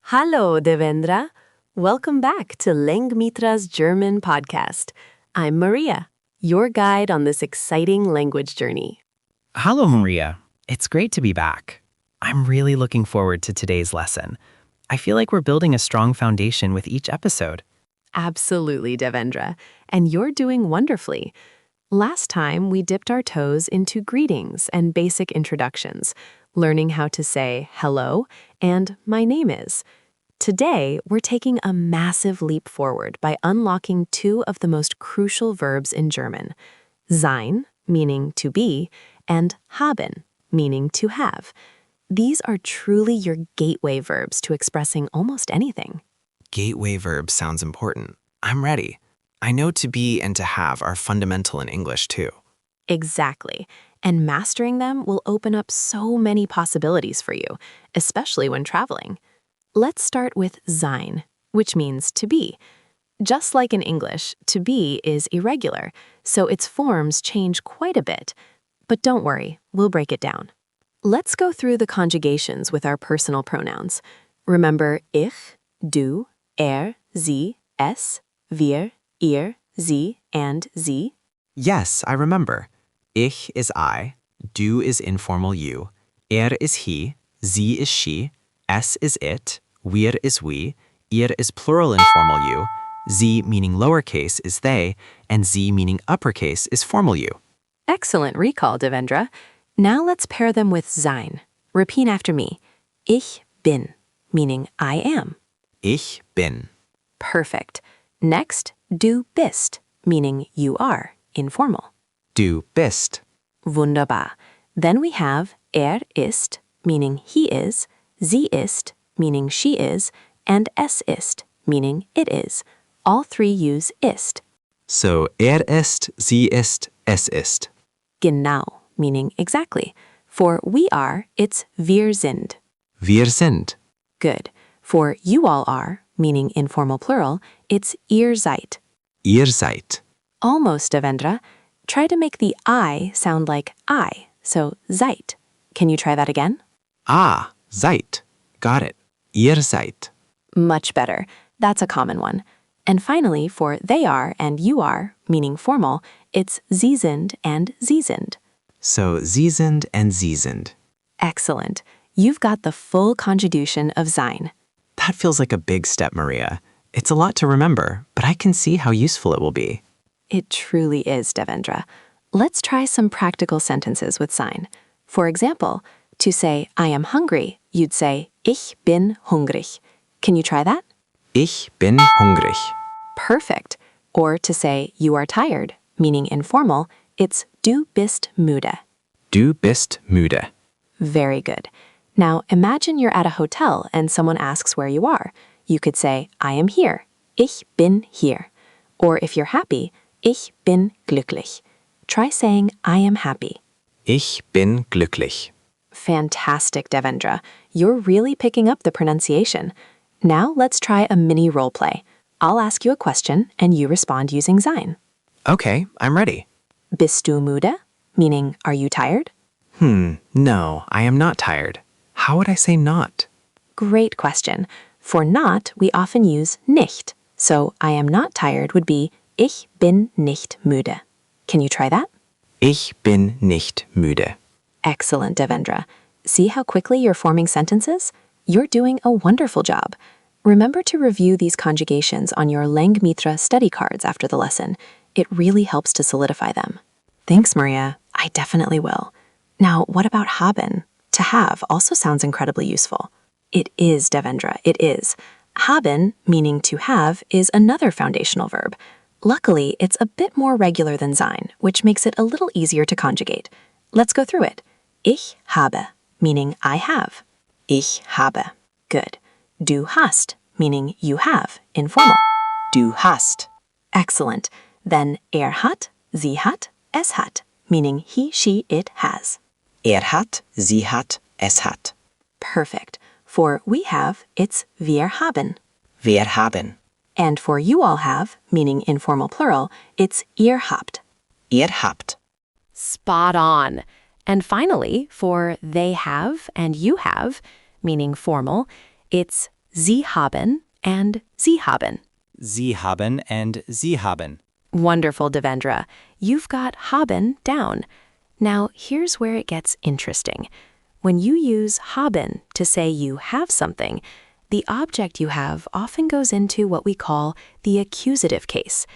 Hallo, Devendra. Welcome back to Langmitra's German podcast. I'm Maria, your guide on this exciting language journey. Hello, Maria. It's great to be back. I'm really looking forward to today's lesson. I feel like we're building a strong foundation with each episode. Absolutely, Devendra. And you're doing wonderfully. Last time, we dipped our toes into greetings and basic introductions, learning how to say hello and my name is. Today, we're taking a massive leap forward by unlocking two of the most crucial verbs in German, sein, meaning to be, and haben, meaning to have. These are truly your gateway verbs to expressing almost anything. Gateway verb sounds important. I'm ready. I know to be and to have are fundamental in English too. Exactly. And mastering them will open up so many possibilities for you, especially when traveling. Let's start with sein, which means to be. Just like in English, to be is irregular, so its forms change quite a bit. But don't worry, we'll break it down. Let's go through the conjugations with our personal pronouns. Remember ich, du, sie, es, wir, ihr, sie, and sie? Yes, I remember. Ich is I, du is informal you, is he, sie is she, es is it, wir is we, ihr is plural informal you, sie meaning lowercase is they, and sie meaning uppercase is formal you. Excellent recall, Devendra. Now let's pair them with sein. Repeat after me. Ich bin, meaning I am. Ich bin. Perfect. Next, du bist, meaning you are, informal. Du bist. Wunderbar. Then we have ist, meaning he is, sie ist, meaning she is, and es ist, meaning it is. All three use ist. So ist, sie ist, es ist. Genau, meaning exactly. For we are, it's wir sind. Wir sind. Good. For you all are, meaning informal plural, it's ihr seid. Ihr seid. Almost, Devendra. Try to make the I sound like I, so seid. Can you try that again? Ah, seid. Got it. Ihr seid. Much better. That's a common one. And finally, for they are and you are, meaning formal, it's sie sind and sie sind. So sie sind and sie sind. Excellent. You've got the full conjugation of sein. That feels like a big step, Maria. It's a lot to remember, but I can see how useful it will be. It truly is, Devendra. Let's try some practical sentences with sein. For example, to say I am hungry, you'd say ich bin hungrig. Can you try that? Ich bin hungrig. Perfect. Or to say you are tired, meaning informal, it's du bist müde. Du bist müde. Very good. Now imagine you're at a hotel and someone asks where you are. You could say I am here. Ich bin hier. Or if you're happy, ich bin glücklich. Try saying I am happy. Ich bin glücklich. Fantastic, Devendra. You're really picking up the pronunciation. Now let's try a mini role play. I'll ask you a question and you respond using sein. Okay, I'm ready. Bist du müde? Meaning, are you tired? No, I am not tired. How would I say not? Great question. For not, we often use nicht. So I am not tired would be ich bin nicht müde. Can you try that? Ich bin nicht müde. Excellent, Devendra. See how quickly you're forming sentences? You're doing a wonderful job. Remember to review these conjugations on your Langmitra study cards after the lesson. It really helps to solidify them. Thanks, Maria. I definitely will. Now, what about haben? To have also sounds incredibly useful. It is, Devendra, it is. Haben, meaning to have, is another foundational verb. Luckily, it's a bit more regular than sein, which makes it a little easier to conjugate. Let's go through it. Ich habe, meaning I have. Ich habe. Good. Du hast, meaning you have, informal. Du hast. Excellent. Then hat, sie hat, es hat, meaning he, she, it has. Hat, sie hat, es hat. Perfect. For we have, it's wir haben. Wir haben. And for you all have, meaning informal plural, it's ihr habt. Ihr habt. Spot on. And finally, for they have and you have, meaning formal, it's Sie haben and Sie haben. Sie haben and Sie haben. Wonderful, Devendra. You've got haben down. Now, here's where it gets interesting. When you use haben to say you have something, the object you have often goes into what we call the accusative case.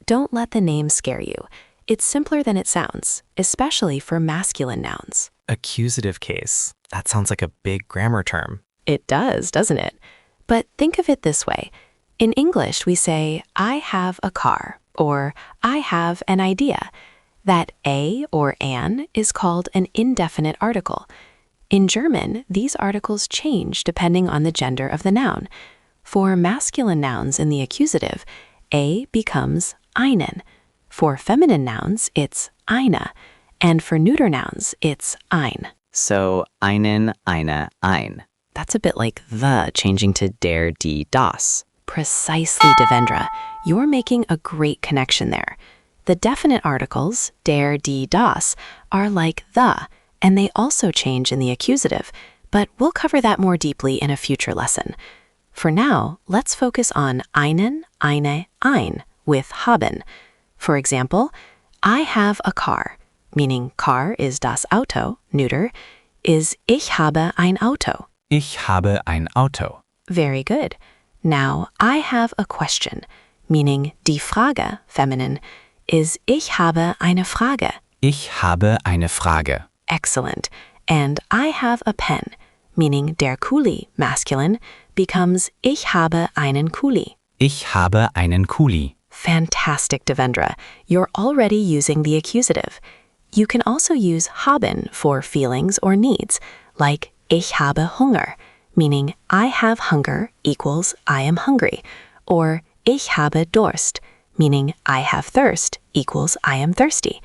Don't let the name scare you. It's simpler than it sounds, especially for masculine nouns. Accusative case. That sounds like a big grammar term. It does, doesn't it? But think of it this way. In English, we say, I have a car, or I have an idea. That a or an is called an indefinite article. In German, these articles change depending on the gender of the noun. For masculine nouns in the accusative, a becomes einen. For feminine nouns, it's eine. And for neuter nouns, it's ein. So, einen, eine, ein. That's a bit like the changing to der, die, das. Precisely, Devendra. You're making a great connection there. The definite articles, der, die, das, are like the, and they also change in the accusative, but we'll cover that more deeply in a future lesson. For now, let's focus on einen, eine, ein with haben. For example, I have a car, meaning car is das Auto, neuter, is ich habe ein Auto. Ich habe ein Auto. Very good. Now, I have a question, meaning die Frage, feminine, is ich habe eine Frage. Ich habe eine Frage. Excellent. And I have a pen, meaning der Kuli, masculine, becomes ich habe einen Kuli. Ich habe einen Kuli. Fantastic, Devendra. You're already using the accusative. You can also use haben for feelings or needs, like ich habe Hunger, meaning I have hunger equals I am hungry, or ich habe Durst, meaning I have thirst equals I am thirsty.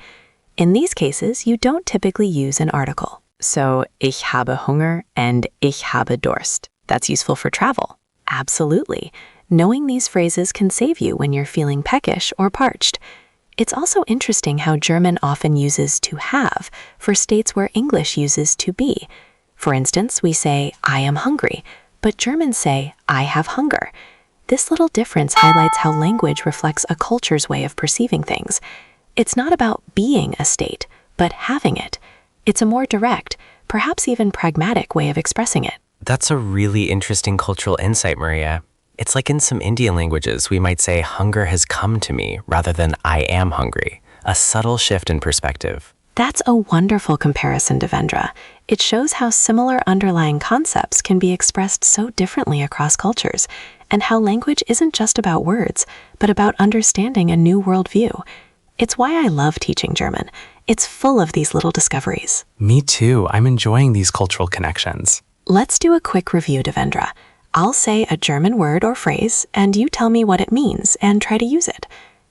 In these cases, you don't typically use an article. So, ich habe Hunger and ich habe Durst. That's useful for travel. Absolutely. Knowing these phrases can save you when you're feeling peckish or parched. It's also interesting how German often uses to have for states where English uses to be. For instance, we say, I am hungry, but Germans say, I have hunger. This little difference highlights how language reflects a culture's way of perceiving things. It's not about being a state, but having it. It's a more direct, perhaps even pragmatic way of expressing it. That's a really interesting cultural insight, Maria. It's like in some Indian languages, we might say hunger has come to me rather than I am hungry. A subtle shift in perspective. That's a wonderful comparison, Devendra. It shows how similar underlying concepts can be expressed so differently across cultures, and how language isn't just about words, but about understanding a new worldview. It's why I love teaching German. It's full of these little discoveries. Me too. I'm enjoying these cultural connections. Let's do a quick review, Devendra. I'll say a German word or phrase, and you tell me what it means and try to use it.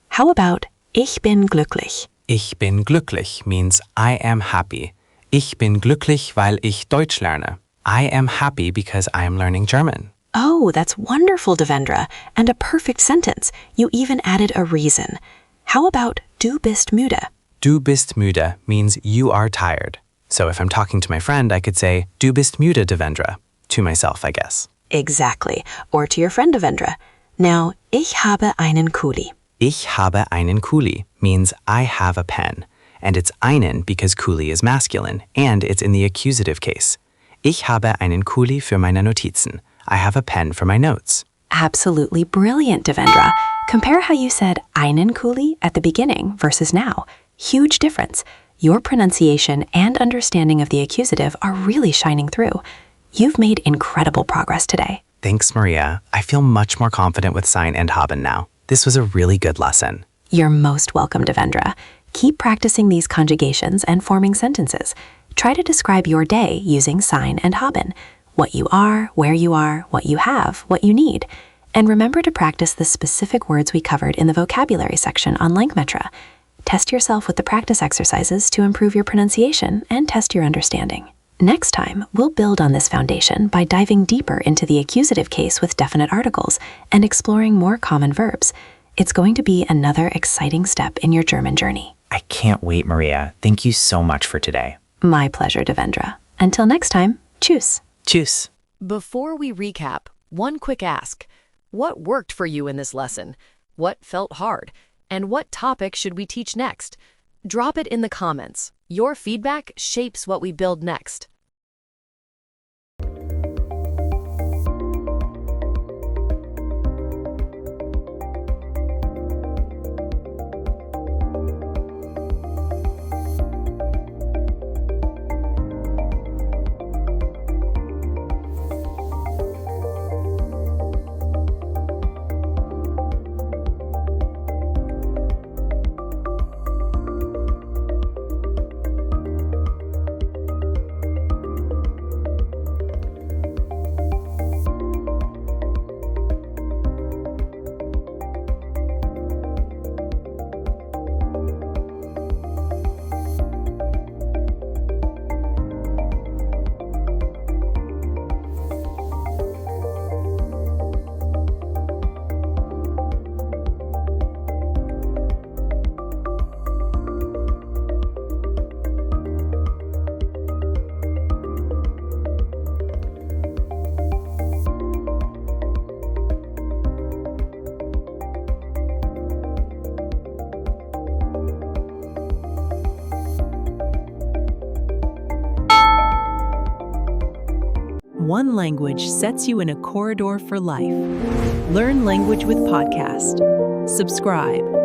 How about ich bin glücklich? Ich bin glücklich means I am happy. Ich bin glücklich, weil ich Deutsch lerne. I am happy because I am learning German. Oh, that's wonderful, Devendra, and a perfect sentence. You even added a reason. How about du bist müde? Du bist müde means you are tired. So if I'm talking to my friend, I could say, du bist müde, Devendra. To myself, I guess. Exactly. Or to your friend, Devendra. Now, ich habe einen Kuli. Ich habe einen Kuli means I have a pen. And it's einen because Kuli is masculine, and it's in the accusative case. Ich habe einen Kuli für meine Notizen. I have a pen for my notes. Absolutely brilliant, Devendra. Compare how you said einen Kuli at the beginning versus now. Huge difference. Your pronunciation and understanding of the accusative are really shining through. You've made incredible progress today. Thanks, Maria. I feel much more confident with Sein and Haben now. This was a really good lesson. You're most welcome, Devendra. Keep practicing these conjugations and forming sentences. Try to describe your day using Sein and Haben. What you are, where you are, what you have, what you need. And remember to practice the specific words we covered in the vocabulary section on Langmitra. Test yourself with the practice exercises to improve your pronunciation and test your understanding. Next time, we'll build on this foundation by diving deeper into the accusative case with definite articles and exploring more common verbs. It's going to be another exciting step in your German journey. I can't wait, Maria. Thank you so much for today. My pleasure, Devendra. Until next time, tschüss. Tschüss. Before we recap, One quick ask: what worked for you in this lesson? What felt hard? And what topic should we teach next? Drop it in the comments. Your feedback shapes what we build next. One language sets you in a corridor for life. Learn language with podcast. Subscribe.